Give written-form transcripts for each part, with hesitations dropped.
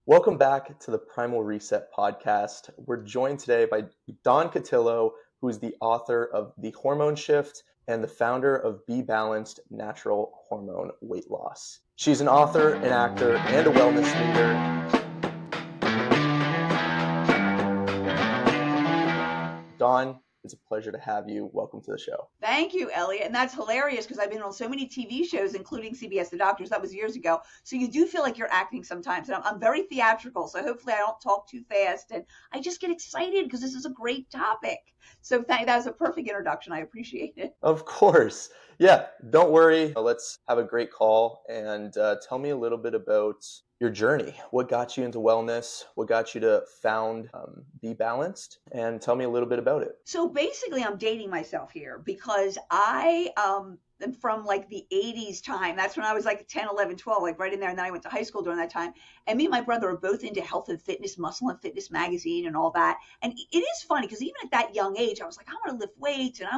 Welcome back to the Primal Reset podcast. We're joined today by Dawn Cutillo, who is the author of The Hormone Shift and the founder of BeBalanced Natural Hormone Weight Loss. She's an author, an actor, and a wellness leader. Dawn, it's a pleasure to have you. Welcome to the show. Thank you, Eliot. And that's hilarious because I've been on so many TV shows, including CBS The Doctors. That was years ago. So you do feel like you're acting sometimes. And I'm very theatrical. So hopefully I don't talk too fast. And I just get excited because this is a great topic. So that was a perfect introduction. I appreciate it. Of course. Yeah, don't worry. Let's have a great call and tell me a little bit about your journey. What got you into wellness? What got you to found BeBalanced? And tell me a little bit about it. So basically, I'm dating myself here because I am from like the 80s time. That's when I was like 10, 11, 12, like right in there. And then I went to high school during that time. And me and my brother are both into health and fitness, Muscle and Fitness magazine and all that. And it is funny because even at that young age, I was like, I want to lift weights and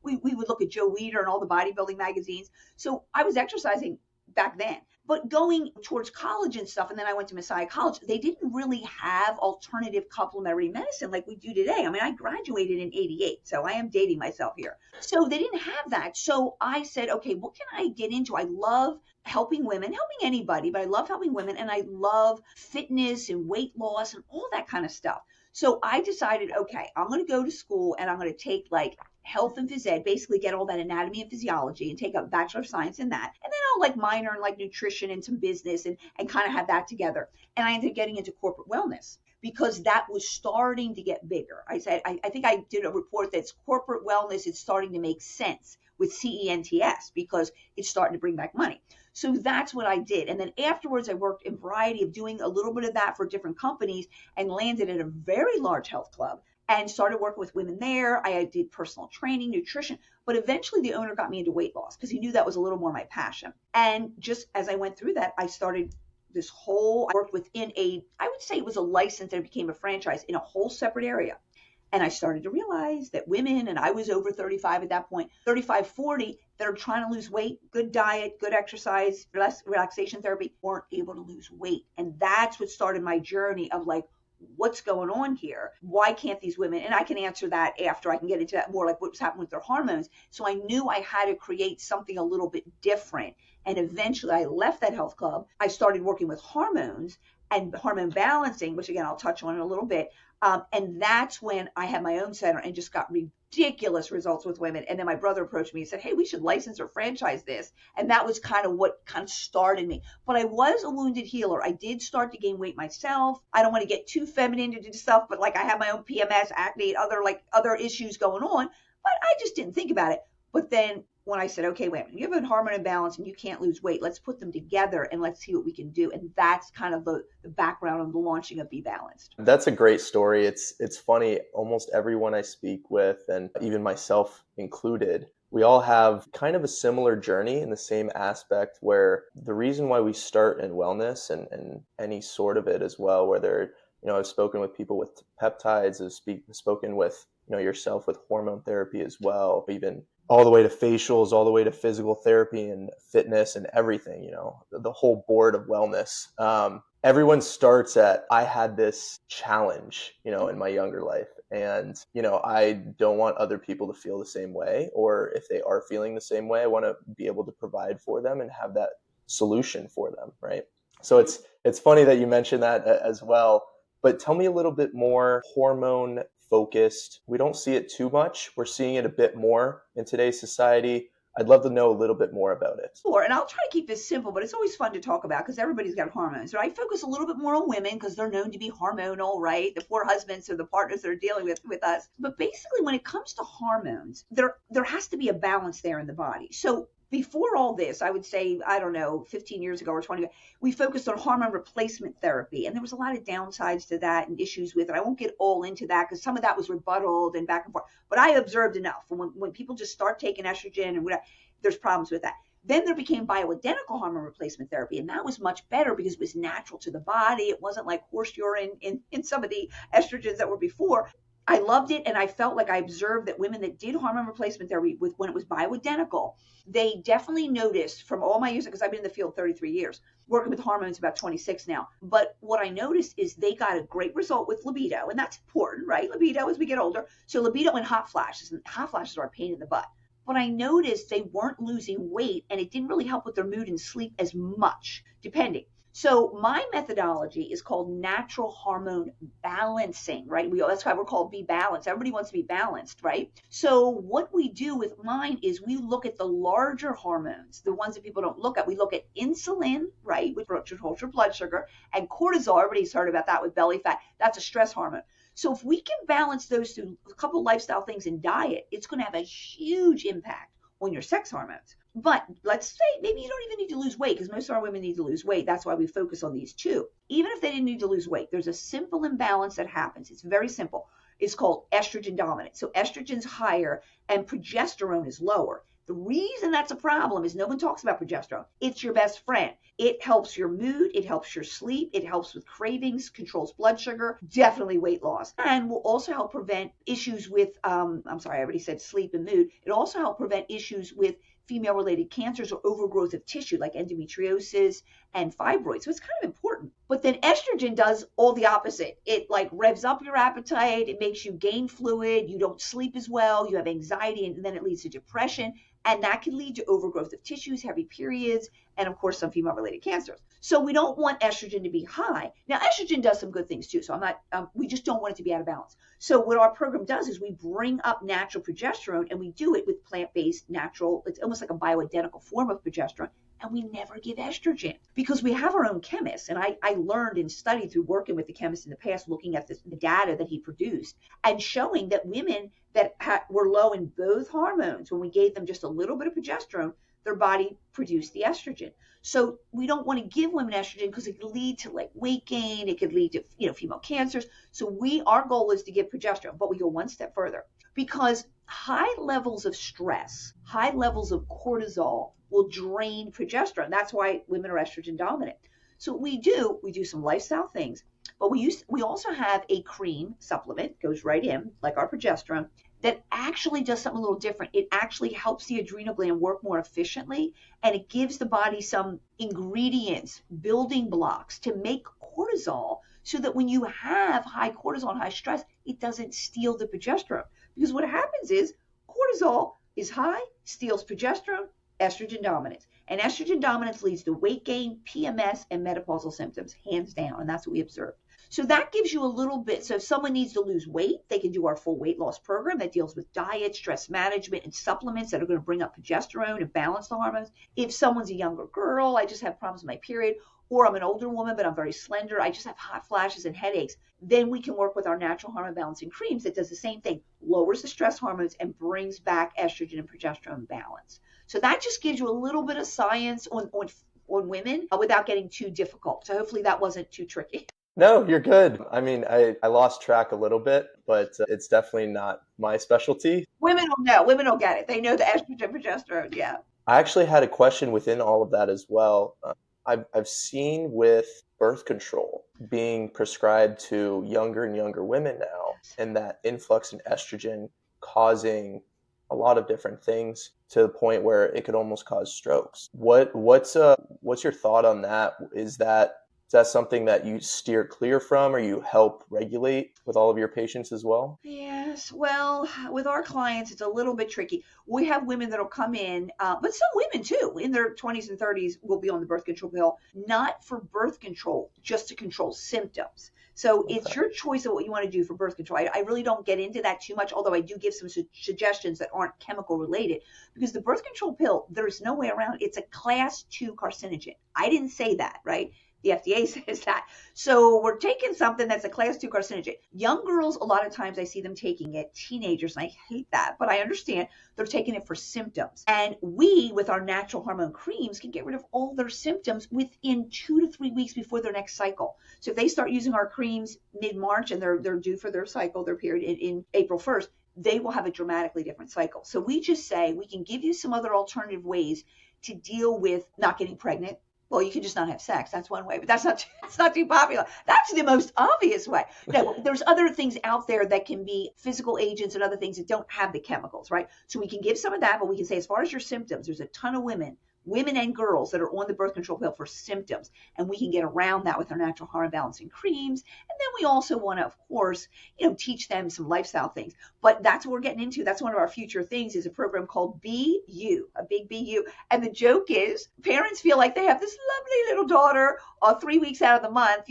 we would look at Joe Weider and all the bodybuilding magazines. So I was exercising back then. But going towards college and stuff, and then I went to Messiah College, they didn't really have alternative complementary medicine like we do today. I mean, I graduated in 88, so I am dating myself here. So they didn't have that. So I said, okay, what can I get into? I love helping women, helping anybody, but I love helping women, and I love fitness and weight loss and all that kind of stuff. So I decided, okay, I'm going to go to school and I'm going to take like health and phys ed, basically get all that anatomy and physiology and take a Bachelor of Science in that. And then I'll like minor in like nutrition and some business and kind of have that together. And I ended up getting into corporate wellness because that was starting to get bigger. I said, I think I did a report that's corporate wellness is starting to make sense with CENTS because it's starting to bring back money. So that's what I did. And then afterwards, I worked in a variety of doing a little bit of that for different companies and landed at a very large health club and started working with women there. I did personal training, nutrition, but eventually the owner got me into weight loss because he knew that was a little more my passion. And just as I went through that, I started I worked within I would say it was a license and it became a franchise in a whole separate area. And I started to realize that women, and I was over 35 at that point, 35, 40, that are trying to lose weight, good diet, good exercise, less relaxation therapy, weren't able to lose weight. And that's what started my journey of like, what's going on here? Why can't these women? And I can answer that after. I can get into that more, like what's happening with their hormones. So I knew I had to create something a little bit different. And eventually I left that health club. I started working with hormones and hormone balancing, which again, I'll touch on in a little bit. And that's when I had my own center and just got ridiculous results with women. And then my brother approached me and said, hey, we should license or franchise this. And that was kind of what kind of started me. But I was a wounded healer. I did start to gain weight myself. I don't want to get too feminine to do stuff, but like I have my own PMS, acne, other issues going on. But I just didn't think about it. But then when I said, okay, wait, you have a hormone imbalance and you can't lose weight, let's put them together and let's see what we can do. And that's kind of the background of the launching of BeBalanced. That's a great story. It's funny, almost everyone I speak with, and even myself included, we all have kind of a similar journey in the same aspect where the reason why we start in wellness and any sort of it as well, whether, I've spoken with people with peptides, I've spoken with, yourself with hormone therapy as well, even all the way to facials, all the way to physical therapy and fitness and everything, the whole board of wellness. Everyone starts at, I had this challenge, in my younger life. And, I don't want other people to feel the same way, or if they are feeling the same way, I want to be able to provide for them and have that solution for them. Right. So it's funny that you mentioned that as well, but tell me a little bit more hormone focused. We don't see it too much. We're seeing it a bit more in today's society. I'd love to know a little bit more about it. Sure, and I'll try to keep this simple, but it's always fun to talk about because everybody's got hormones. So I focus a little bit more on women because they're known to be hormonal, right? The poor husbands or the partners that are dealing with us. But basically, when it comes to hormones, there has to be a balance there in the body. So before all this, I would say, 15 years ago or 20 ago, we focused on hormone replacement therapy. And there was a lot of downsides to that and issues with it. I won't get all into that because some of that was rebutted and back and forth. But I observed enough. When people just start taking estrogen and whatever, there's problems with that. Then there became bioidentical hormone replacement therapy, and that was much better because it was natural to the body. It wasn't like horse urine in some of the estrogens that were before. I loved it, and I felt like I observed that women that did hormone replacement therapy when it was bioidentical, they definitely noticed from all my years, because I've been in the field 33 years, working with hormones about 26 now. But what I noticed is they got a great result with libido, and that's important, right? Libido as we get older. So libido and hot flashes are a pain in the butt. But I noticed they weren't losing weight, and it didn't really help with their mood and sleep as much, depending. So my methodology is called natural hormone balancing, right? That's why we're called BeBalanced. Everybody wants to be balanced, right? So what we do with mine is we look at the larger hormones, the ones that people don't look at. We look at insulin, right, which controls your blood sugar, and cortisol. Everybody's heard about that with belly fat. That's a stress hormone. So if we can balance those through a couple lifestyle things and diet, it's going to have a huge impact on your sex hormones. But let's say maybe you don't even need to lose weight, because most of our women need to lose weight. That's why we focus on these two. Even if they didn't need to lose weight, there's a simple imbalance that happens. It's very simple. It's called estrogen dominant. So estrogen's higher and progesterone is lower. The reason that's a problem is no one talks about progesterone. It's your best friend. It helps your mood. It helps your sleep. It helps with cravings, controls blood sugar, definitely weight loss, and will also help prevent issues with, I already said sleep and mood. It also helps prevent issues with female-related cancers or overgrowth of tissue like endometriosis and fibroids. So it's kind of important. But then estrogen does all the opposite. It like revs up your appetite. It makes you gain fluid. You don't sleep as well. You have anxiety, and then it leads to depression. And that can lead to overgrowth of tissues, heavy periods, and of course, some female-related cancers. So we don't want estrogen to be high. Now, estrogen does some good things too. So we just don't want it to be out of balance. So what our program does is we bring up natural progesterone, and we do it with plant-based natural, it's almost like a bioidentical form of progesterone. And we never give estrogen because we have our own chemists. And I learned and studied through working with the chemist in the past, looking at the data that he produced and showing that women that were low in both hormones, when we gave them just a little bit of progesterone, their body produced the estrogen. So we don't want to give women estrogen because it could lead to like weight gain. It could lead to, female cancers. So our goal is to give progesterone, but we go one step further because high levels of stress, high levels of cortisol will drain progesterone. That's why women are estrogen dominant. So what we do some lifestyle things, but we also have a cream supplement, goes right in, like our progesterone, that actually does something a little different. It actually helps the adrenal gland work more efficiently, and it gives the body some ingredients, building blocks to make cortisol so that when you have high cortisol and high stress, it doesn't steal the progesterone. Because what happens is cortisol is high, steals progesterone, estrogen dominance. And estrogen dominance leads to weight gain, PMS, and menopausal symptoms, hands down. And that's what we observed. So that gives you a little bit. So if someone needs to lose weight, they can do our full weight loss program that deals with diet, stress management, and supplements that are going to bring up progesterone and balance the hormones. If someone's a younger girl, I just have problems with my period, or I'm an older woman, but I'm very slender, I just have hot flashes and headaches, then we can work with our natural hormone balancing creams that does the same thing, lowers the stress hormones and brings back estrogen and progesterone balance. So that just gives you a little bit of science on women without getting too difficult. So hopefully that wasn't too tricky. No, you're good. I mean, I lost track a little bit, but it's definitely not my specialty. Women will know. Women will get it. They know the estrogen, progesterone. Yeah. I actually had a question within all of that as well. I've seen with birth control being prescribed to younger and younger women now, and that influx in estrogen causing a lot of different things to the point where it could almost cause strokes. What's your thought on that? Is that something that you steer clear from, or you help regulate with all of your patients as well? Yes. Well, with our clients, it's a little bit tricky. We have women that'll come in, but some women too, in their 20s and 30s, will be on the birth control pill, not for birth control, just to control symptoms. So it's your choice of what you want to do for birth control. I really don't get into that too much, although I do give some suggestions that aren't chemical related, because the birth control pill, there's no way around it. It's a class 2 carcinogen. I didn't say that, right? The FDA says that. So we're taking something that's a class 2 carcinogen. Young girls, a lot of times I see them taking it, teenagers, and I hate that, but I understand they're taking it for symptoms. And we, with our natural hormone creams, can get rid of all their symptoms within 2 to 3 weeks before their next cycle. So if they start using our creams mid-March and they're due for their cycle, their period in April 1st, they will have a dramatically different cycle. So we just say we can give you some other alternative ways to deal with not getting pregnant. Well, you can just not have sex. That's one way, but it's not too popular. That's the most obvious way. No, there's other things out there that can be physical agents and other things that don't have the chemicals, right? So we can give some of that, but we can say as far as your symptoms, there's a ton of women women and girls that are on the birth control pill for symptoms. And we can get around that with our natural hormone balancing creams. And then we also want to, of course, teach them some lifestyle things. But that's what we're getting into. That's one of our future things, is a program called Be You, a big Be You. And the joke is parents feel like they have this lovely little daughter 3 weeks out of the month,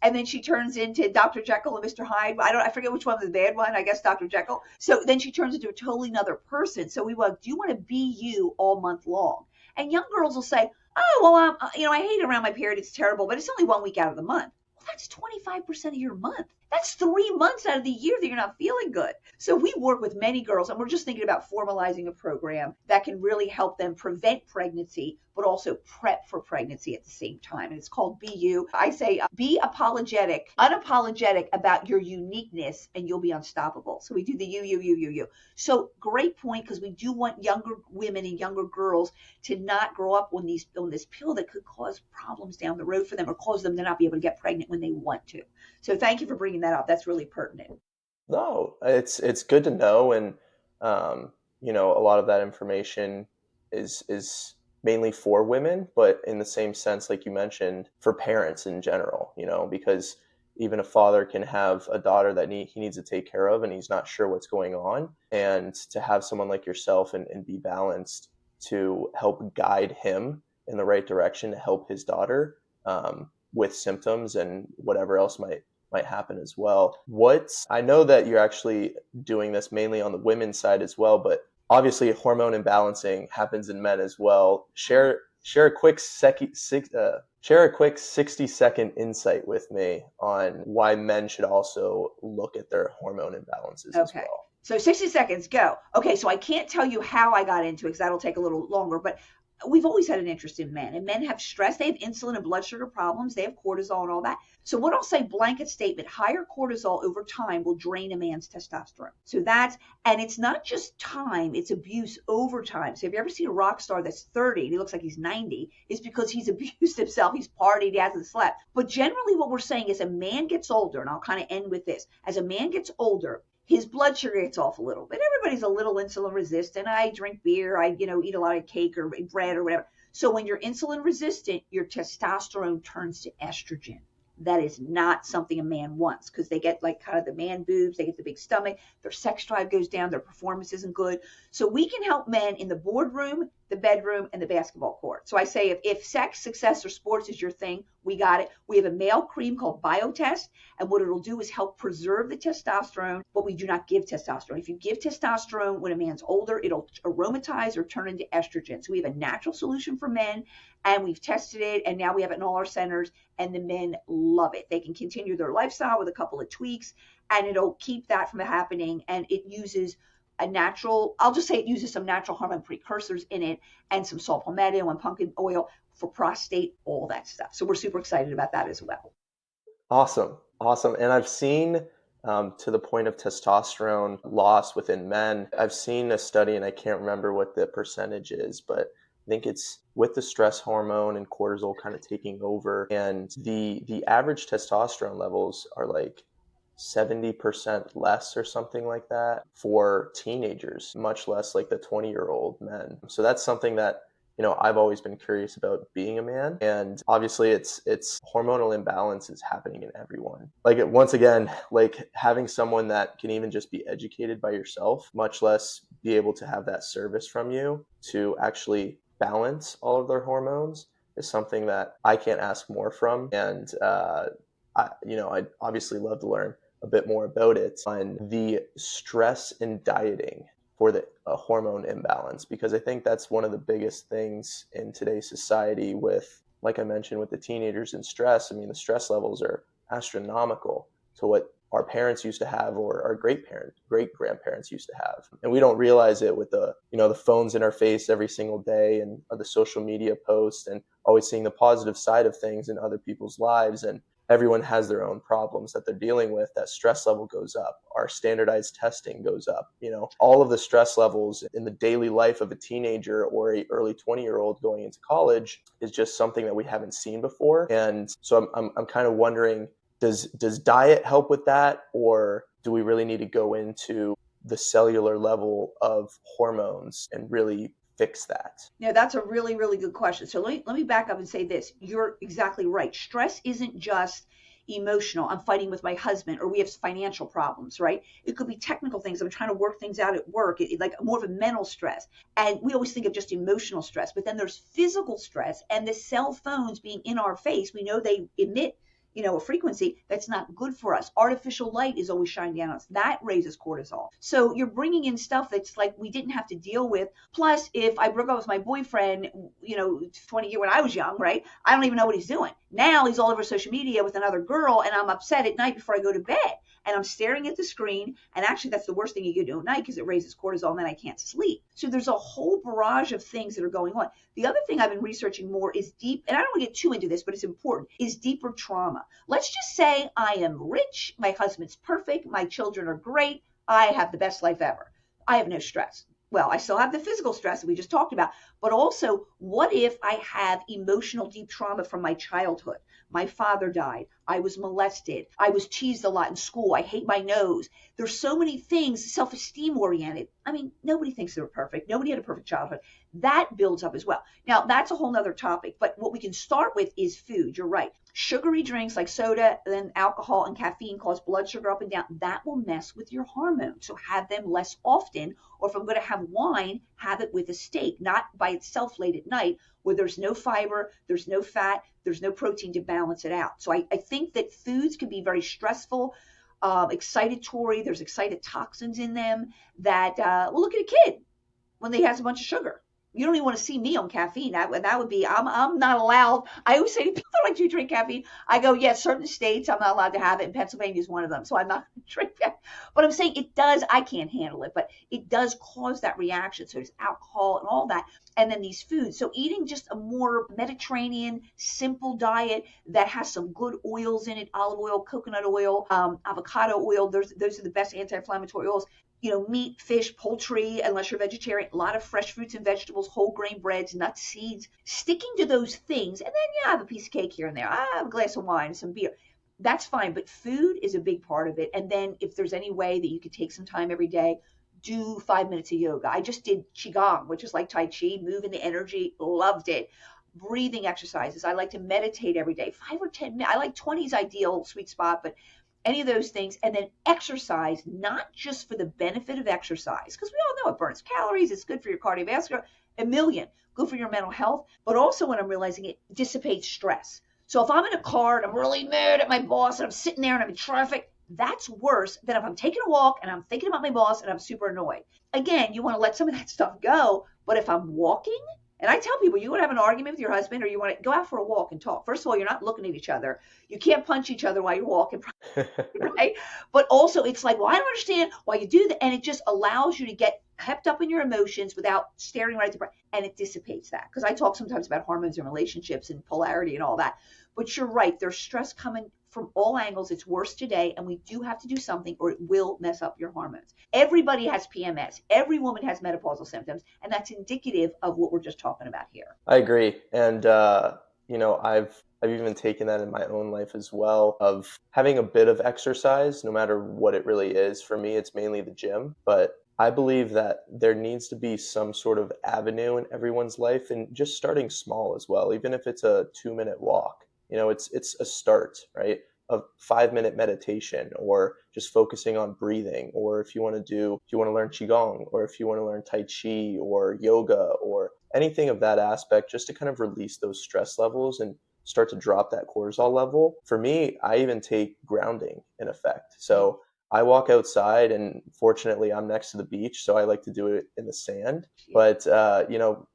and then she turns into Dr. Jekyll and Mr. Hyde. I forget which one was the bad one. I guess Dr. Jekyll. So then she turns into a totally another person. So we want, do you want to be you all month long? And young girls will say, oh, well, I hate it around my period. It's terrible, but it's only 1 week out of the month. Well, that's 25% of your month. That's 3 months out of the year that you're not feeling good. So we work with many girls, and we're just thinking about formalizing a program that can really help them prevent pregnancy, but also prep for pregnancy at the same time. And it's called Be You. I say be unapologetic about your uniqueness, and you'll be unstoppable. So we do the you. So great point, because we do want younger women and younger girls to not grow up on this pill that could cause problems down the road for them, or cause them to not be able to get pregnant when they want to. So thank you for bringing that up. That's really pertinent. No, it's good to know, and a lot of that information is mainly for women, but in the same sense, like you mentioned, for parents in general. Because even a father can have a daughter that he needs to take care of, and he's not sure what's going on, and to have someone like yourself and Be Balanced to help guide him in the right direction, to help his daughter with symptoms and whatever else might happen as well. I know that you're actually doing this mainly on the women's side as well, but obviously hormone imbalancing happens in men as well. Share a quick 60-second insight with me on why men should also look at their hormone imbalances as well. So 60 seconds, go. Okay, so I can't tell you how I got into it, because that'll take a little longer, but we've always had an interest in men, and men have stress. They have insulin and blood sugar problems. They have cortisol and all that. So what I'll say, blanket statement, higher cortisol over time will drain a man's testosterone. So and it's not just time, it's abuse over time. So if you ever seen a rock star that's 30 and he looks like he's 90, it's because he's abused himself, he's partied, he hasn't slept. But generally what we're saying is, a man gets older, and I'll kind of end with this, as a man gets older, his blood sugar gets off a little bit. Everybody's a little insulin resistant. I drink beer, I eat a lot of cake or bread or whatever. So when you're insulin resistant, your testosterone turns to estrogen. That is not something a man wants, because they get like kind of the man boobs, they get the big stomach, their sex drive goes down, their performance isn't good. So we can help men in the boardroom, the bedroom, and the basketball court. So I say, if sex, success, or sports is your thing, we got it. We have a male cream called BioTest, and what it'll do is help preserve the testosterone, but we do not give testosterone. If you give testosterone when a man's older, it'll aromatize or turn into estrogen. So we have a natural solution for men, and we've tested it, and now we have it in all our centers, and the men love it. They can continue their lifestyle with a couple of tweaks, and it'll keep that from happening, and it uses it uses some natural hormone precursors in it, and some saw palmetto and pumpkin oil for prostate, all that stuff. So we're super excited about that as well. Awesome. And I've seen, to the point of testosterone loss within men, I've seen a study, and I can't remember what the percentage is, but I think it's with the stress hormone and cortisol kind of taking over, and the average testosterone levels are like 70% less or something like that for teenagers, much less like the 20-year-old men. So that's something that I've always been curious about, being a man, and obviously it's hormonal imbalance is happening in everyone. Like, once again, like having someone that can even just be educated by yourself, much less be able to have that service from you to actually balance all of their hormones, is something that I can't ask more from. And I'd obviously love to learn a bit more about it on the stress in dieting for the hormone imbalance, because I think that's one of the biggest things in today's society with, like I mentioned, with the teenagers and stress. I mean, the stress levels are astronomical to what our parents used to have, or our great grandparents used to have. And we don't realize it with the phones in our face every single day, and the social media posts, and always seeing the positive side of things in other people's lives. And everyone has their own problems that they're dealing with. That stress level goes up. Our standardized testing goes up. All of the stress levels in the daily life of a teenager or a early 20-year-old going into college is just something that we haven't seen before. And so I'm kind of wondering, does diet help with that, or do we really need to go into the cellular level of hormones and really fix that? Now, that's a really, really good question. So let me back up and say this. You're exactly right. Stress isn't just emotional. I'm fighting with my husband, or we have financial problems, right? It could be technical things. I'm trying to work things out at work, like more of a mental stress. And we always think of just emotional stress, but then there's physical stress, and the cell phones being in our face, we know they emit a frequency that's not good for us. Artificial light is always shining down on us. That raises cortisol. So you're bringing in stuff that's like we didn't have to deal with. Plus, if I broke up with my boyfriend, 20 years when I was young, right? I don't even know what he's doing. Now he's all over social media with another girl, and I'm upset at night before I go to bed. And I'm staring at the screen, and actually that's the worst thing you can do at night because it raises cortisol, and then I can't sleep. So there's a whole barrage of things that are going on. The other thing I've been researching more is deep, and I don't want to get too into this, but it's important, is deeper trauma. Let's just say I am rich, my husband's perfect, my children are great, I have the best life ever. I have no stress. Well, I still have the physical stress that we just talked about, but also, what if I have emotional deep trauma from my childhood? My father died. I was molested. I was teased a lot in school. I hate my nose. There's so many things, self-esteem oriented. I mean, nobody thinks they were perfect. Nobody had a perfect childhood. That builds up as well. Now, that's a whole nother topic, but what we can start with is food. You're right. Sugary drinks like soda, then alcohol and caffeine cause blood sugar up and down. That will mess with your hormones. So have them less often, or if I'm going to have wine, have it with a steak, not by itself late at night where there's no fiber, there's no fat, there's no protein to balance it out. So I think that foods can be very stressful, excitatory. There's excitotoxins in them that, well, look at a kid when they has a bunch of sugar. You don't even want to see me on caffeine. That would be, I'm not allowed. I always say to people, like, do you drink caffeine? I go, yes, certain states I'm not allowed to have it, and Pennsylvania is one of them. So I'm not going to drink that. But I'm saying it does, I can't handle it, but it does cause that reaction. So there's alcohol and all that. And then these foods. So eating just a more Mediterranean, simple diet that has some good oils in it, olive oil, coconut oil, avocado oil. Those are the best anti-inflammatory oils. Meat, fish, poultry, unless you're vegetarian, a lot of fresh fruits and vegetables, whole grain breads, nuts, seeds, sticking to those things. And then, I have a piece of cake here and there. I have a glass of wine, some beer. That's fine. But food is a big part of it. And then if there's any way that you could take some time every day, do 5 minutes of yoga. I just did Qigong, which is like Tai Chi, moving the energy, loved it. Breathing exercises. I like to meditate every day, 5 or 10 minutes. I like 20 is ideal, sweet spot, but any of those things. And then exercise, not just for the benefit of exercise, because we all know it burns calories, it's good for your cardiovascular, good for your mental health, but also when I'm realizing it dissipates stress. So if I'm in a car and I'm really mad at my boss and I'm sitting there and I'm in traffic, that's worse than if I'm taking a walk and I'm thinking about my boss and I'm super annoyed. Again, you want to let some of that stuff go, but if I'm walking, and I tell people, you want to have an argument with your husband or you want to go out for a walk and talk. First of all, you're not looking at each other. You can't punch each other while you're walking, right? But also it's like, well, I don't understand why you do that. And it just allows you to get hepped up in your emotions without staring right at the brain. And it dissipates that. Because I talk sometimes about hormones and relationships and polarity and all that. But you're right. There's stress coming from all angles. It's worse today, and we do have to do something or it will mess up your hormones. Everybody has PMS. Every woman has menopausal symptoms, and that's indicative of what we're just talking about here. I agree. And, I've even taken that in my own life as well, of having a bit of exercise, no matter what it really is. For me, it's mainly the gym, but I believe that there needs to be some sort of avenue in everyone's life, and just starting small as well, even if it's a 2-minute walk. It's a start, right? A 5-minute meditation, or just focusing on breathing, or if you want to learn Qigong, or if you want to learn Tai Chi or yoga or anything of that aspect, just to kind of release those stress levels and start to drop that cortisol level. For me, I even take grounding in effect. So I walk outside, and fortunately I'm next to the beach, so I like to do it in the sand, but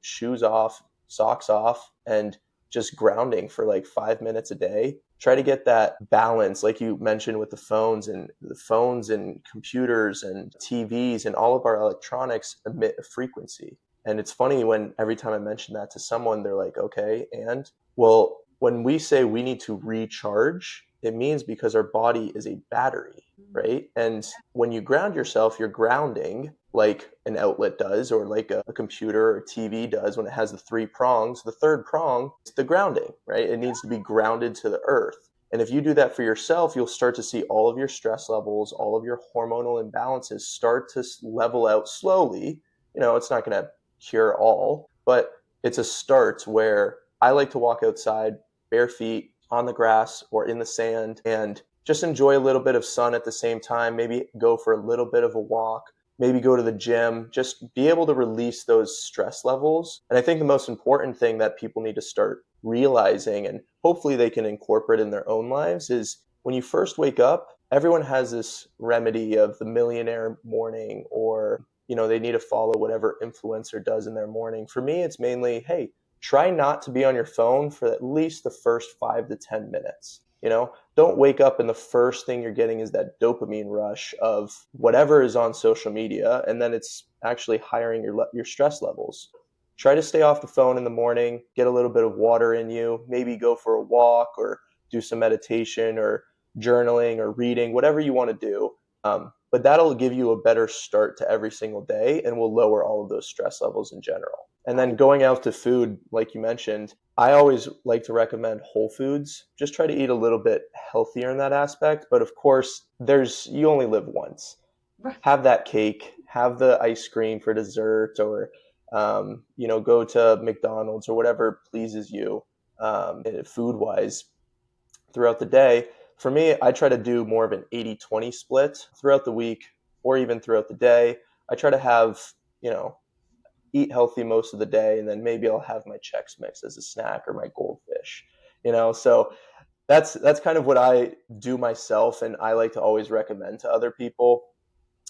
shoes off, socks off, and just grounding for like 5 minutes a day. Try to get that balance, like you mentioned, with the phones and computers and TVs and all of our electronics emit a frequency. And it's funny when every time I mention that to someone, they're like, okay, and well, when we say we need to recharge, it means because our body is a battery, right? And when you ground yourself, you're grounding like an outlet does, or like a computer or TV does when it has the 3 prongs. The third prong is the grounding, right? It needs to be grounded to the earth. And if you do that for yourself, you'll start to see all of your stress levels, all of your hormonal imbalances start to level out slowly. It's not going to cure all, but it's a start where I like to walk outside bare feet on the grass or in the sand and just enjoy a little bit of sun at the same time, maybe go for a little bit of a walk, maybe go to the gym, just be able to release those stress levels. And I think the most important thing that people need to start realizing, and hopefully they can incorporate in their own lives, is when you first wake up, everyone has this remedy of the millionaire morning, or they need to follow whatever influencer does in their morning. For me, it's mainly, hey, try not to be on your phone for at least the first 5 to 10 minutes. Don't wake up and the first thing you're getting is that dopamine rush of whatever is on social media, and then it's actually highering your stress levels. Try to stay off the phone in the morning, get a little bit of water in you, maybe go for a walk or do some meditation or journaling or reading, whatever you want to do. But that'll give you a better start to every single day and will lower all of those stress levels in general. And then going out to food, like you mentioned, I always like to recommend whole foods. Just try to eat a little bit healthier in that aspect. But of course, you only live once. Have that cake, have the ice cream for dessert, or go to McDonald's or whatever pleases you food-wise throughout the day. For me, I try to do more of an 80-20 split throughout the week or even throughout the day. I try to have, eat healthy most of the day, and then maybe I'll have my Chex Mix as a snack or my goldfish. So that's kind of what I do myself, and I like to always recommend to other people.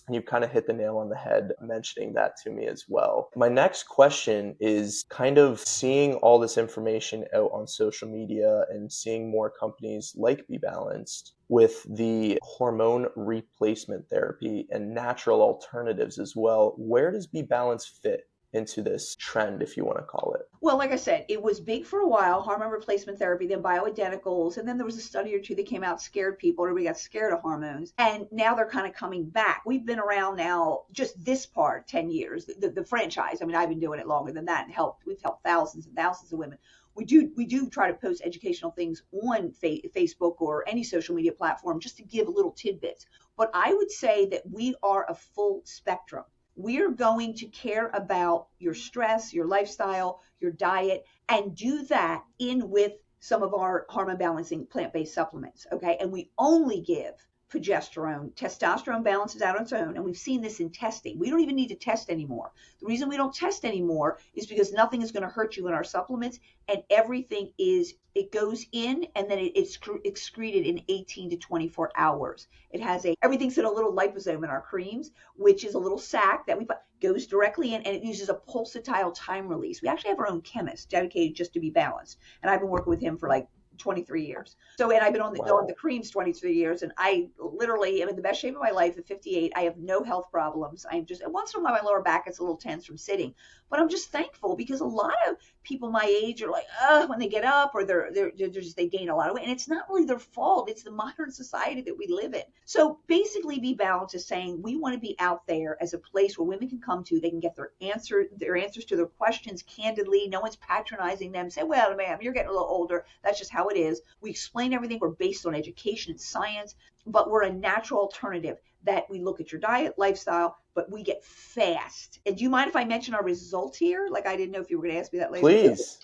And you kind of hit the nail on the head mentioning that to me as well. My next question is kind of seeing all this information out on social media and seeing more companies like BeBalanced with the hormone replacement therapy and natural alternatives as well. Where does BeBalanced fit into this trend, if you want to call it? Well, like I said, it was big for a while, hormone replacement therapy, then bioidenticals, and then there was a study or two that came out, scared people, everybody got scared of hormones, and now they're kind of coming back. We've been around now, just this part, 10 years, the franchise. I mean, I've been doing it longer than that, and we've helped thousands and thousands of women. We do try to post educational things on Facebook or any social media platform just to give little tidbits. But I would say that we are a full spectrum. We're going to care about your stress, your lifestyle, your diet, and do that in with some of our hormone balancing plant-based supplements, okay? And we only give progesterone. Testosterone balances out on its own, and we've seen this in testing. We don't even need to test anymore. The reason we don't test anymore is because nothing is going to hurt you in our supplements, and everything it goes in and then it's excreted in 18 to 24 hours. It has everything's in a little liposome in our creams, which is a little sac that goes directly in, and it uses a pulsatile time release. We actually have our own chemist dedicated just to BeBalanced, and I've been working with him for like 23 years. So, and I've been on the creams 23 years, and I literally am in the best shape of my life at 58. I have no health problems. I'm just, once in a while my lower back gets a little tense from sitting, but I'm just thankful because a lot of people my age are like, when they get up, or they gain a lot of weight, and it's not really their fault. It's the modern society that we live in. So basically, BeBalanced is saying we want to be out there as a place where women can come to. They can get their answers to their questions candidly. No one's patronizing them. Say, well, ma'am, you're getting a little older. That's just how it is. We explain everything. We're based on education and science, but we're a natural alternative that we look at your diet, lifestyle, but we get fast. And do you mind if I mention our results here? Like, I didn't know if you were going to ask me that later. Please.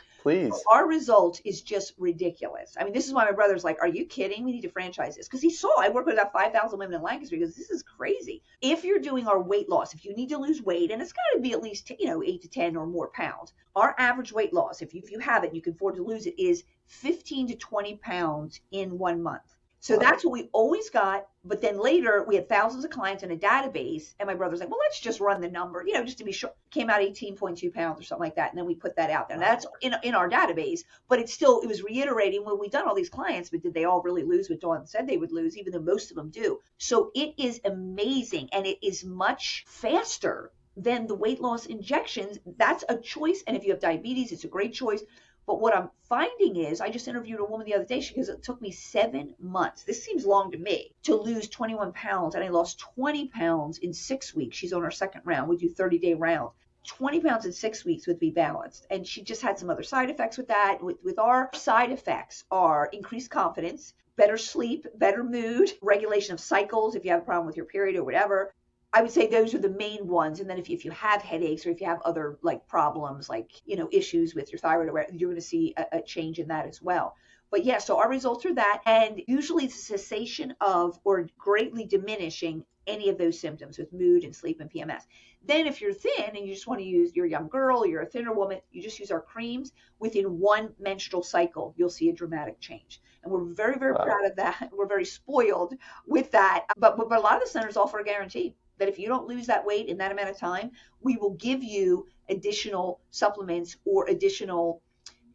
Our result is just ridiculous. I mean, this is why my brother's like, are you kidding? We need to franchise this. Because I work with about 5,000 women in Lancaster, because this is crazy. If you're doing our weight loss, if you need to lose weight, and it's got to be at least 8 to 10 or more pounds, our average weight loss, if you have it and you can afford to lose it, is 15 to 20 pounds in 1 month. So that's what we always got. But then later we had thousands of clients in a database, and my brother's like, well, let's just run the number, just to be sure. Came out 18.2 pounds or something like that. And then we put that out there. Now, that's in our database, but it was reiterating when we've done all these clients, but did they all really lose what Dawn said they would lose, even though most of them do? So it is amazing, and it is much faster than the weight loss injections. That's a choice. And if you have diabetes, it's a great choice. But what I'm finding is, I just interviewed a woman the other day. She goes, it took me 7 months. This seems long to me, to lose 21 pounds. And I lost 20 pounds in 6 weeks. She's on her second round. We do 30-day rounds. 20 pounds in 6 weeks with BeBalanced. And she just had some other side effects with that. With our side effects are increased confidence, better sleep, better mood, regulation of cycles if you have a problem with your period or whatever, I would say those are the main ones. And then if you have headaches or if you have other like problems, like, issues with your thyroid, or whatever, you're going to see a change in that as well. But yeah, so our results are that. And usually it's a cessation of or greatly diminishing any of those symptoms with mood and sleep and PMS. Then if you're thin and you just want to use, you're a young girl, you're a thinner woman, you just use our creams. Within one menstrual cycle, you'll see a dramatic change. And we're very, very Wow. proud of that. We're very spoiled with that. But a lot of the centers offer a guarantee that if you don't lose that weight in that amount of time, we will give you additional supplements or additional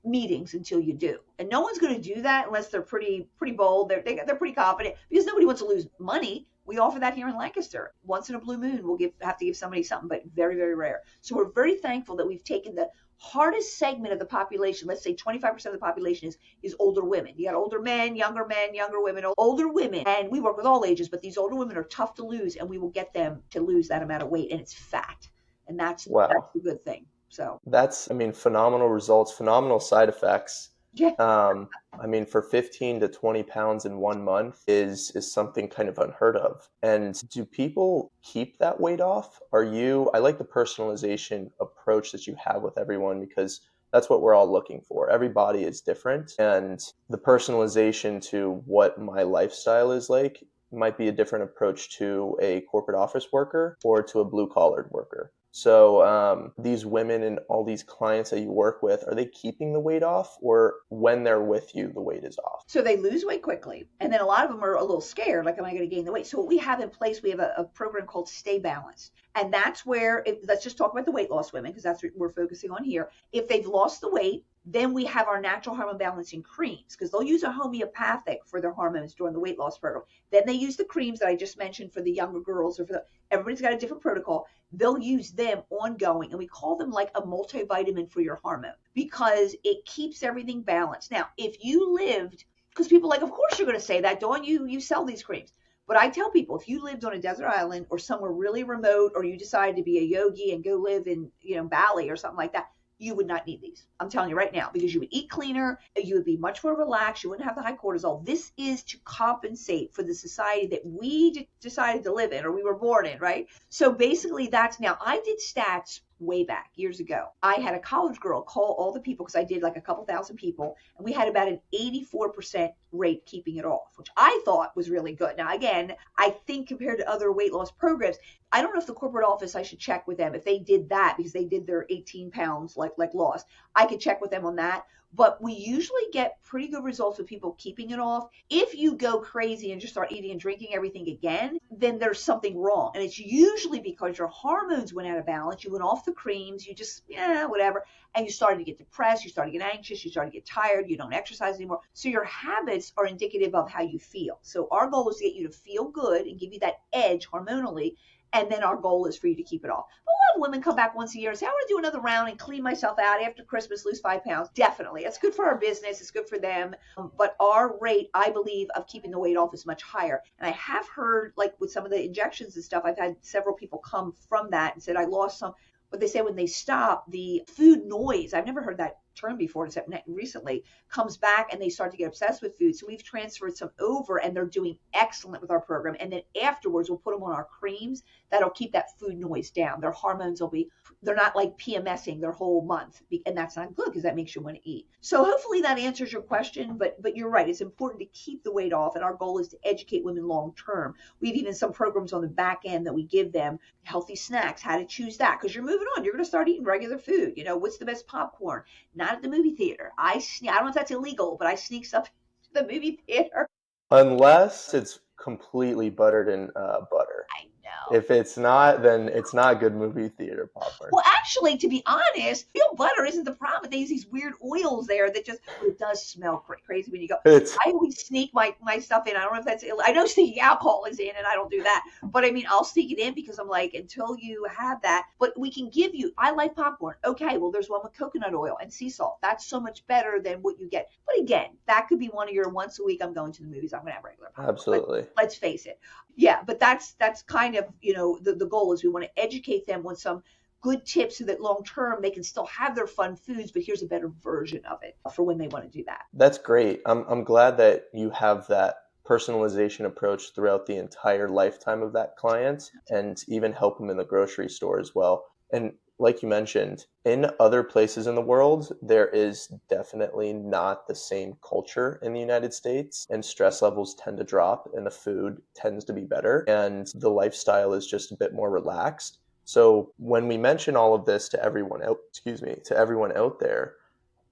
meetings until you do. And no one's going to do that unless they're pretty bold. They're pretty confident because nobody wants to lose money. We offer that here in Lancaster. Once in a blue moon, we'll have to give somebody something, but very, very rare. So we're very thankful that we've taken the hardest segment of the population. Let's say 25% of the population is older women. You got older men, younger women, older women. And we work with all ages, but these older women are tough to lose, and we will get them to lose that amount of weight, and it's fat. And that's Wow. the good thing. So That's, I mean, phenomenal results, phenomenal side effects. yeah. Um, I mean, for 15 to 20 pounds in 1 month is something kind of unheard of. And do people keep that weight off? I like the personalization approach that you have with everyone because that's what we're all looking for. Every body is different, and the personalization to what my lifestyle is like might be a different approach to a corporate office worker or to a blue collared worker. So these women and all these clients that you work with, are they keeping the weight off, or when they're with you, the weight is off? So they lose weight quickly. And then a lot of them are a little scared, like, am I going to gain the weight? So what we have in place, we have a program called Stay Balanced. And that's where, let's just talk about the weight loss women, because that's what we're focusing on here. If they've lost the weight, then we have our natural hormone balancing creams, because they'll use a homeopathic for their hormones during the weight loss program. Then they use the creams that I just mentioned for the younger girls, or everybody's got a different protocol. They'll use them ongoing, and we call them like a multivitamin for your hormone because it keeps everything balanced. Now, if you lived, because people are like, of course you're going to say that, Dawn, you sell these creams. But I tell people, if you lived on a desert island or somewhere really remote, or you decided to be a yogi and go live in, Bali or something like that, you would not need these. I'm telling you right now, because you would eat cleaner, you would be much more relaxed, you wouldn't have the high cortisol. This is to compensate for the society that we decided to live in, or we were born in, right? So basically that's, now I did stats way back years ago. I had a college girl call all the people, because I did like a couple thousand people, and we had about an 84% rate keeping it off, which I thought was really good. Now, again, I think compared to other weight loss programs, I don't know if the corporate office, I should check with them if they did that, because they did their 18 pounds like loss. I could check with them on that. But we usually get pretty good results with people keeping it off. If you go crazy and just start eating and drinking everything again, then there's something wrong. And it's usually because your hormones went out of balance. You went off the creams, you just, whatever. And you started to get depressed, you started to get anxious, you started to get tired, you don't exercise anymore. So your habits are indicative of how you feel. So our goal is to get you to feel good and give you that edge hormonally. And then our goal is for you to keep it off. But a lot of women come back once a year and say, I want to do another round and clean myself out after Christmas, lose 5 pounds. Definitely. It's good for our business. It's good for them. But our rate, I believe, of keeping the weight off is much higher. And I have heard, like with some of the injections and stuff, I've had several people come from that and said, I lost some. But they say when they stop, the food noise, I've never heard that term before, except recently, comes back and they start to get obsessed with food. So we've transferred some over, and they're doing excellent with our program. And then afterwards, we'll put them on our creams that'll keep that food noise down. Their hormones will be, they're not like PMSing their whole month. And that's not good because that makes you want to eat. So hopefully that answers your question. But you're right. It's important to keep the weight off. And our goal is to educate women long term. We have even some programs on the back end that we give them, healthy snacks, how to choose that. Because you're moving on. You're going to start eating regular food. What's the best popcorn? Not at the movie theater. I don't know if that's illegal, but I sneak stuff to the movie theater. Unless it's completely buttered in butter. I know. If it's not, then it's not good movie theater popcorn. Well, actually, to be honest, real butter isn't the problem. They use these weird oils there that just, but it does smell crazy when you go. It's I always sneak my stuff in. I don't know if that's, I know sneaking alcohol is in, and I don't do that. But I mean, I'll sneak it in because I'm like, until you have that. But we can give you, I like popcorn. Okay, well, there's one with coconut oil and sea salt. That's so much better than what you get. But again, that could be one of your once a week, I'm going to the movies, I'm going to have regular popcorn. absolutely. Let's face it. Yeah, but that's kind of, the goal is we want to educate them with some good tips so that long term they can still have their fun foods, but here's a better version of it for when they want to do that. That's great. I'm glad that you have that personalization approach throughout the entire lifetime of that client and even help them in the grocery store as well. And like you mentioned, in other places in the world, there is definitely not the same culture in the United States, and stress levels tend to drop, and the food tends to be better, and the lifestyle is just a bit more relaxed. So when we mention all of this to everyone out, to everyone out there,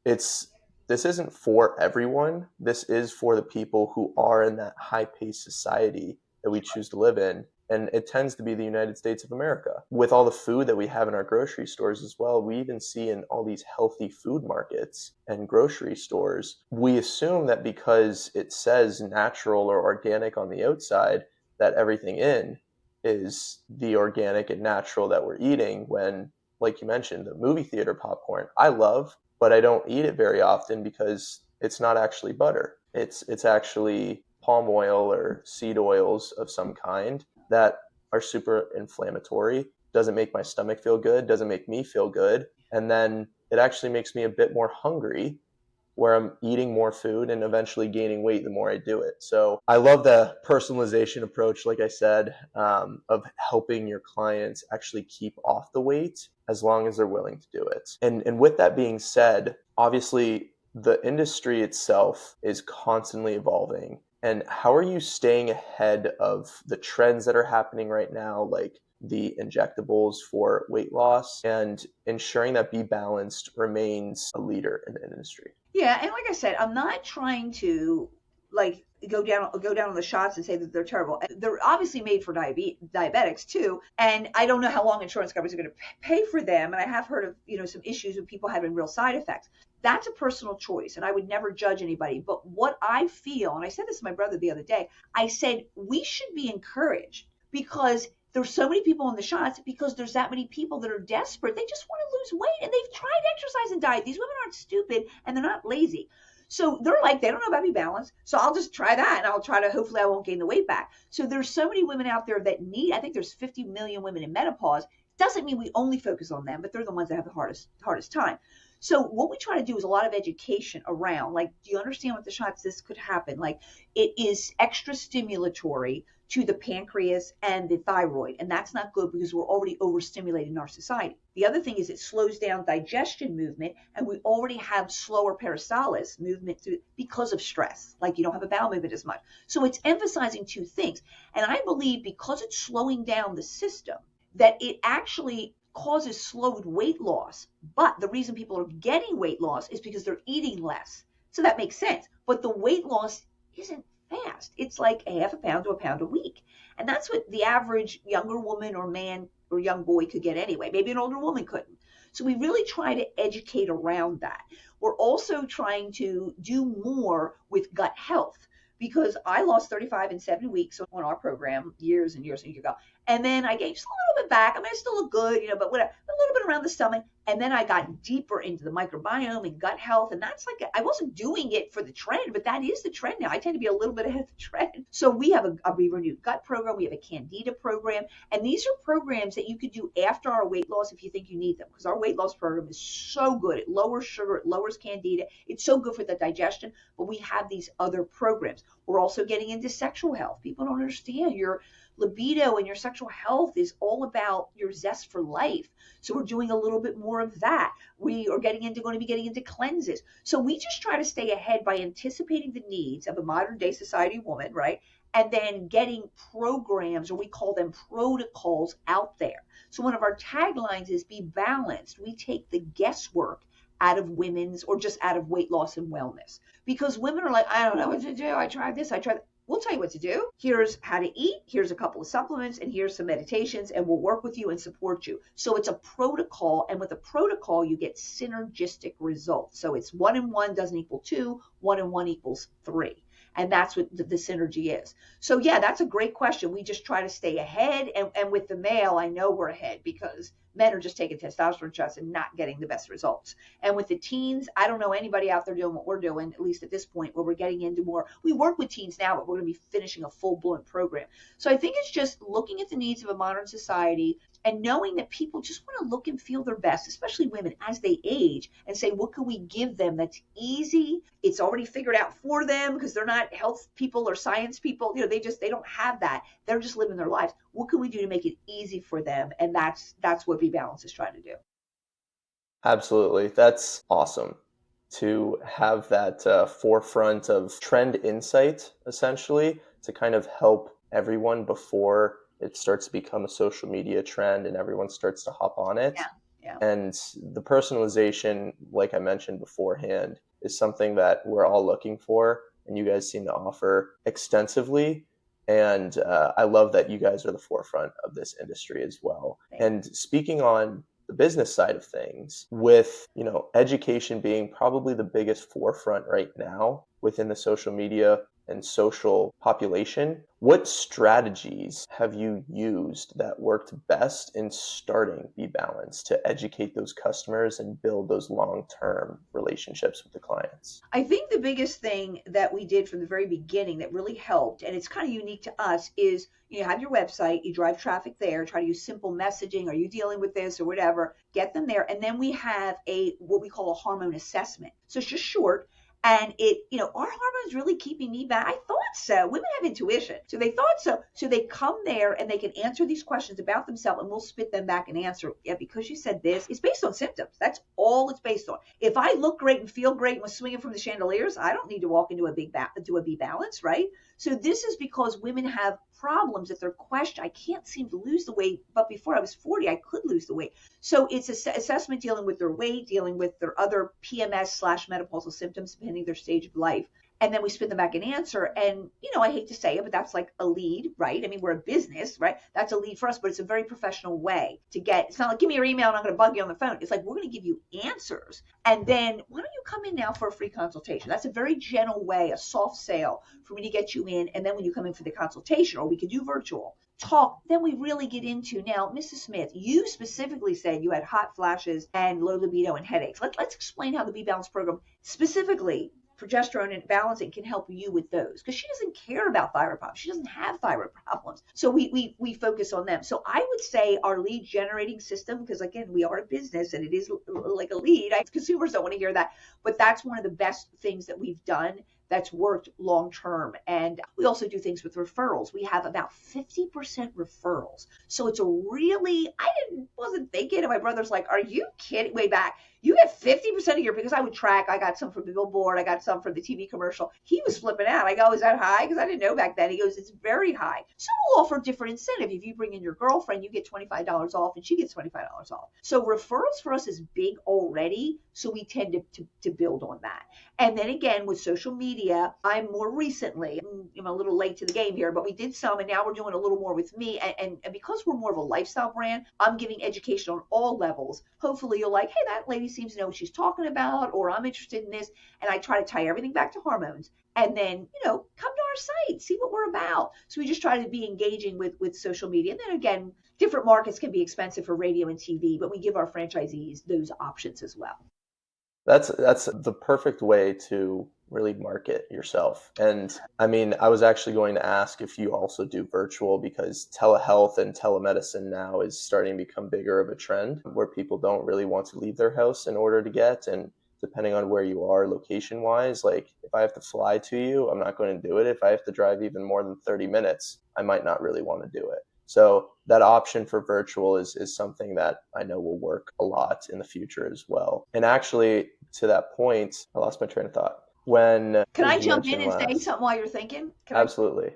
it's this isn't for everyone. This is for the people who are in that high-paced society that we choose to live in. And it tends to be the United States of America. With all the food that we have in our grocery stores as well, we even see in all these healthy food markets and grocery stores, we assume that because it says natural or organic on the outside, that everything in is the organic and natural that we're eating when, like you mentioned, the movie theater popcorn, I love, but I don't eat it very often because it's not actually butter. It's actually palm oil or seed oils of some kind that are super inflammatory. Doesn't make my stomach feel good, doesn't make me feel good, and then it actually makes me a bit more hungry where I'm eating more food and eventually gaining weight the more I do it. So I love the personalization approach, like I said, of helping your clients actually keep off the weight as long as they're willing to do it. And with that being said, obviously the industry itself is constantly evolving. And how are you staying ahead of the trends that are happening right now, like the injectables for weight loss, and ensuring that BeBalanced remains a leader in the industry? Yeah, and like I said, I'm not trying to like go down on the shots and say that they're terrible. They're obviously made for diabetics too, and I don't know how long insurance companies are going to pay for them. And I have heard of some issues with people having real side effects. That's a personal choice, and I would never judge anybody. But what I feel, and I said this to my brother the other day, I said we should be encouraged because there's so many people on the shots because there's that many people that are desperate. They just want to lose weight and they've tried exercise and diet. These women aren't stupid and they're not lazy. So they're like, they don't know about BeBalanced. So I'll just try that and I'll try to, hopefully I won't gain the weight back. So there's so many women out there that need, I think there's 50 million women in menopause. Doesn't mean we only focus on them, but they're the ones that have the hardest time. So what we try to do is a lot of education around, like, do you understand what the shots this could happen? Like, it is extra stimulatory to the pancreas and the thyroid, and that's not good because we're already overstimulated in our society. The other thing is it slows down digestion movement, and we already have slower peristalsis movement because of stress. Like, you don't have a bowel movement as much. So it's emphasizing two things. And I believe because it's slowing down the system, that it actually causes slowed weight loss. But the reason people are getting weight loss is because they're eating less. So that makes sense. But the weight loss isn't fast. It's like a half a pound to a pound a week. And that's what the average younger woman or man or young boy could get anyway. Maybe an older woman couldn't. So we really try to educate around that. We're also trying to do more with gut health because I lost 35 in 7 weeks on our program years and years ago. And then I gained just a little bit back. I mean, I still look good, but whatever, a little bit around the stomach. And then I got deeper into the microbiome and gut health. And that's like, I wasn't doing it for the trend, but that is the trend now. I tend to be a little bit ahead of the trend. So we have a renewed gut program. We have a candida program. And these are programs that you could do after our weight loss if you think you need them, because our weight loss program is so good. It lowers sugar, it lowers candida. It's so good for the digestion, but we have these other programs. We're also getting into sexual health. People don't understand your libido and your sexual health is all about your zest for life. So we're doing a little bit more of that. We are going to be getting into cleanses. So we just try to stay ahead by anticipating the needs of a modern day society woman, right? And then getting programs, or we call them protocols, out there. So one of our taglines is Be Balanced. We take the guesswork out of women's, or just out of weight loss and wellness. Because women are like, I don't know what to do. I tried this, I tried that. We'll tell you what to do. Here's how to eat. Here's a couple of supplements, and here's some meditations, and we'll work with you and support you. So it's a protocol, and with a protocol, you get synergistic results. So it's 1 and 1 doesn't equal 2, 1 and 1 equals 3. And that's what the synergy is. So yeah, that's a great question. We just try to stay ahead. And with the male, I know we're ahead because Men are just taking testosterone shots and not getting the best results. And with the teens, I don't know anybody out there doing what we're doing, at least at this point, where we're getting into more. We work with teens now, but we're going to be finishing a full-blown program. So I think it's just looking at the needs of a modern society and knowing that people just want to look and feel their best, especially women as they age, and say, what can we give them that's easy? It's already figured out for them because they're not health people or science people. They don't have that. They're just living their lives. What can we do to make it easy for them? And that's what BeBalanced is trying to do. Absolutely. That's awesome to have that forefront of trend insight, essentially, to kind of help everyone before it starts to become a social media trend and everyone starts to hop on it. Yeah. Yeah. And the personalization, like I mentioned beforehand, is something that we're all looking for, and you guys seem to offer extensively. And I love that you guys are the forefront of this industry as well. And speaking on the business side of things, with education being probably the biggest forefront right now within the social media and social population, what strategies have you used that worked best in starting BeBalanced to educate those customers and build those long-term relationships with the clients? I think the biggest thing that we did from the very beginning that really helped, and it's kind of unique to us, is you have your website, you drive traffic there, try to use simple messaging. Are you dealing with this or whatever? Get them there. And then we have what we call a hormone assessment. So it's just short. And are hormones really keeping me back? I thought so. Women have intuition. So they thought so. So they come there and they can answer these questions about themselves and we'll spit them back an answer. Yeah, because you said this, it's based on symptoms. That's all it's based on. If I look great and feel great and was swinging from the chandeliers, I don't need to walk into a BeBalanced, right? So this is because women have problems that they're questioning. I can't seem to lose the weight, but before I was 40, I could lose the weight. So it's assessment dealing with their weight, dealing with their other PMS/menopausal symptoms, depending their stage of life. And then we spit them back an answer. And, I hate to say it, but that's like a lead, right? I mean, we're a business, right? That's a lead for us, but it's a very professional way to get. It's not like, give me your email and I'm going to bug you on the phone. It's like, we're going to give you answers. And then why don't you come in now for a free consultation? That's a very gentle way, a soft sale for me to get you in. And then when you come in for the consultation, or we could do virtual talk, then we really get into, now, Mrs. Smith, you specifically said you had hot flashes and low libido and headaches. Let's explain how the BeBalanced program specifically progesterone and balancing can help you with those, because she doesn't care about thyroid problems. She doesn't have thyroid problems. So we focus on them. So I would say our lead generating system, because again, we are a business and it is like a lead. Consumers don't want to hear that, but that's one of the best things that we've done that's worked long term. And we also do things with referrals. We have about 50% referrals. So it's wasn't thinking, and my brother's like, are you kidding? Way back, you get 50% of your, because I would track, I got some from the billboard, I got some from the TV commercial. He was flipping out. I go, is that high? Because I didn't know back then. He goes, it's very high. So we'll offer different incentive. If you bring in your girlfriend, you get $25 off and she gets $25 off. So referrals for us is big already. So we tend to build on that. And then again, with social media, I'm more recently, I'm a little late to the game here, but we did some, and now we're doing a little more with me. And because we're more of a lifestyle brand, I'm giving education on all levels. Hopefully you're like, hey, that lady seems to know what she's talking about, or I'm interested in this. And I try to tie everything back to hormones. And then, come to our site, see what we're about. So we just try to be engaging with social media. And then again, different markets can be expensive for radio and TV, but we give our franchisees those options as well. That's the perfect way to really market yourself. And I mean, I was actually going to ask if you also do virtual, because telehealth and telemedicine now is starting to become bigger of a trend where people don't really want to leave their house in order to get. And depending on where you are location wise, like if I have to fly to you, I'm not going to do it. If I have to drive even more than 30 minutes, I might not really want to do it. So that option for virtual is something that I know will work a lot in the future as well. And actually, to that point, I lost my train of thought. Can I jump in and say something while you're thinking? Absolutely.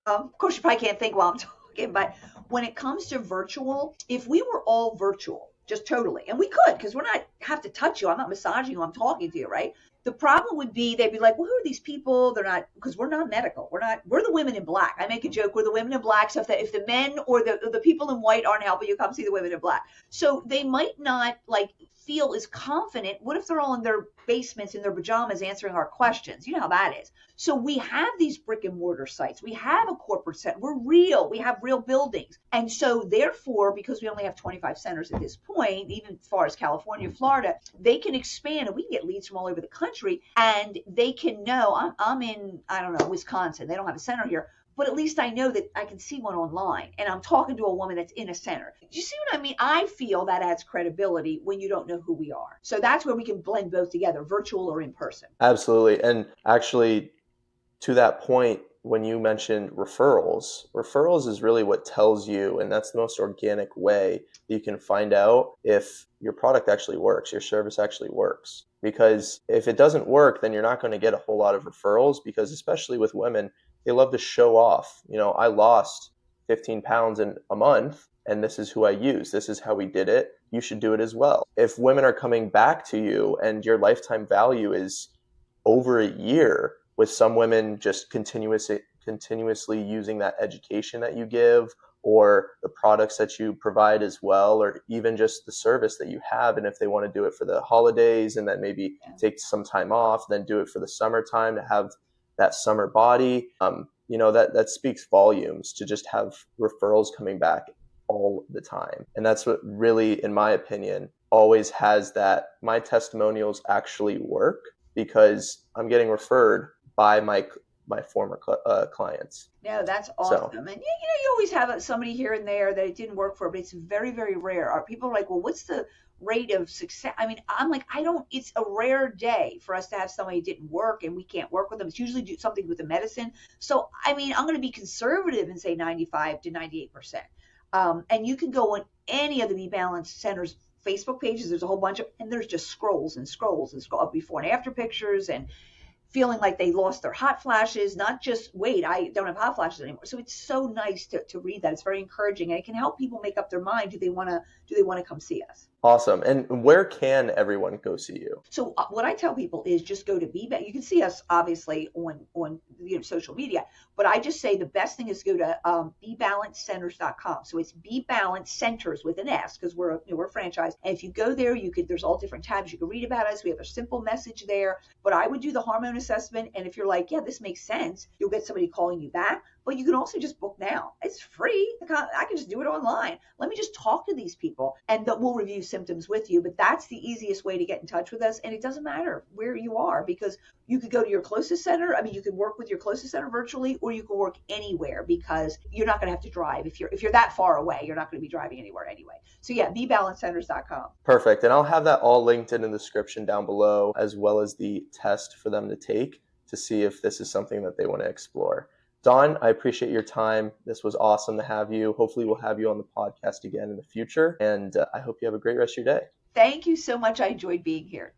Of course, you probably can't think while I'm talking, but when it comes to virtual, if we were all virtual, just totally, and we could, because we're not have to touch you. I'm not massaging you. I'm talking to you, right? The problem would be they'd be like, well, who are these people? They're not, because we're not medical. We're the women in black. I make a joke, we're the women in black. So if the men or the people in white aren't helping you, come see the women in black. So they might not like feel as confident. What if they're all in their basements in their pajamas answering our questions? You know how that is. So we have these brick and mortar sites. We have a corporate set. We're real. We have real buildings. And so therefore, because we only have 25 centers at this point, even as far as California, Florida, they can expand and we can get leads from all over the country, and they can know I'm in, I don't know, Wisconsin. They don't have a center here. But at least I know that I can see one online and I'm talking to a woman that's in a center. You see what I mean? I feel that adds credibility when you don't know who we are. So that's where we can blend both together, virtual or in person. Absolutely. And actually, to that point, when you mentioned referrals is really what tells you, and that's the most organic way you can find out if your product actually works, your service actually works. Because if it doesn't work, then you're not going to get a whole lot of referrals, because especially with women, they love to show off. I lost 15 pounds in a month, and this is who I use. This is how we did it. You should do it as well. If women are coming back to you and your lifetime value is over a year, with some women just continuously using that education that you give, or the products that you provide as well, or even just the service that you have. And if they want to do it for the holidays and then maybe take some time off, then do it for the summertime to have that summer body, that speaks volumes to just have referrals coming back all the time. And that's what really, in my opinion, always has that my testimonials actually work, because I'm getting referred by my former clients. No, that's awesome. And you always have somebody here and there that it didn't work for, but it's very, very rare. People are like, well, what's the rate of success? I mean, I'm like, it's a rare day for us to have somebody who didn't work and we can't work with them. It's usually do something with the medicine. So, I mean, I'm going to be conservative and say 95 to 98%. And you can go on any of the BeBalanced centers Facebook pages. There's a whole bunch of, and there's just scrolls and scrolls and scroll before and after pictures, and feeling like they lost their hot flashes, not just, wait, I don't have hot flashes anymore. So it's so nice to read that. It's very encouraging, and it can help people make up their mind. Do they want to come see us? Awesome. And where can everyone go see you? So what I tell people is just go to BeBalanced. You can see us obviously on social media, but I just say the best thing is go to BeBalancedCenters.com. So it's BeBalanced Centers with an S, because we're a franchise. And if you go there, there's all different tabs. You can read about us. We have a simple message there. But I would do the hormone assessment, and if you're like, yeah, this makes sense, you'll get somebody calling you back. But you can also just book now. It's free. I can just do it online. Let me just talk to these people, and we'll review symptoms with you. But that's the easiest way to get in touch with us. And it doesn't matter where you are, because you could go to your closest center. I mean, you could work with your closest center virtually, or you can work anywhere, because you're not going to have to drive. If you're that far away, you're not going to be driving anywhere anyway. So yeah, BeBalancedCenters.com. Perfect. And I'll have that all linked in the description down below, as well as the test for them to take to see if this is something that they want to explore. Dawn, I appreciate your time. This was awesome to have you. Hopefully we'll have you on the podcast again in the future. And I hope you have a great rest of your day. Thank you so much. I enjoyed being here.